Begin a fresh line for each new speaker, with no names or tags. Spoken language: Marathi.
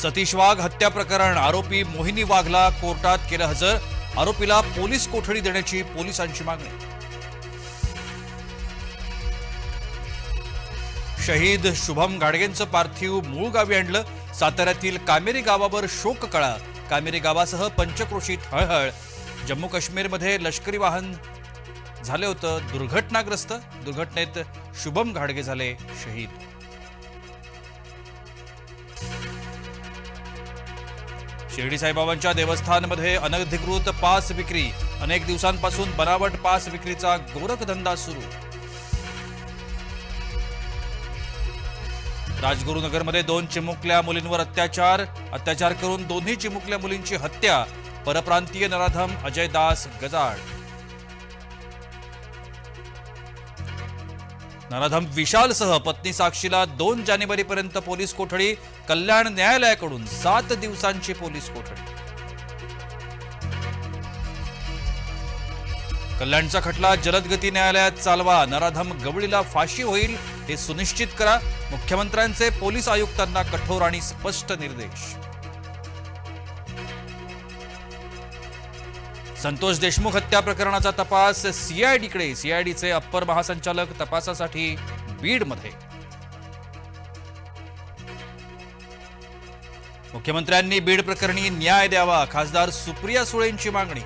सतीश वाघ हत्या प्रकरण आरोपी मोहिनी वाघला कोर्टात केलं हजर। आरोपीला पोलीस कोठडी देण्याची पोलिसांची मागणी। शहीद शुभम घाडगेंचं पार्थिव मूळ गावी आणलं। साताऱ्यातील कामेरी गावावर शोककळा। कामेरी गावासह पंचक्रोशीत हळहळ। जम्मू काश्मीरमध्ये लष्करी वाहन झाले होतं दुर्घटनाग्रस्त। दुर्घटनेत शुभम घाडगे झाले शहीद। शिर्डी साईबाबांच्या देवस्थानमध्ये अनधिकृत पास विक्री। अनेक दिवसांपासून बनावट पास विक्रीचा गोरखधंदा सुरू। राजगुरुनगरमध्ये 2 चिमुकल्या मुलींवर अत्याचार करून दोन्ही चिमुकल्या मुलींची हत्या। परप्रांतीय नराधम अजय दास गजाड। नराधम विशालसह पत्नी साक्षीला 2 जानेवारीपर्यंत पोलीस कोठडी। कल्याण न्यायालयाकडून 7 दिवसांची पोलीस कोठडी। कल्याणचा खटला जलदगती न्यायालयात चालवा। नराधम गवळीला फाशी होईल हे सुनिश्चित करा। मुख्यमंत्र्यांचे पोलीस आयुक्तांना कठोर आणि स्पष्ट निर्देश। संतोष देशमुख हत्या प्रकरणाचा तपास सीआयडीकडे। सीआयडीचे अप्पर महासंचालक तपासासाठी बीडमध्ये। मुख्यमंत्र्यांनी बीड प्रकरणी न्याय द्यावा। खासदार सुप्रिया सुळेंची मागणी।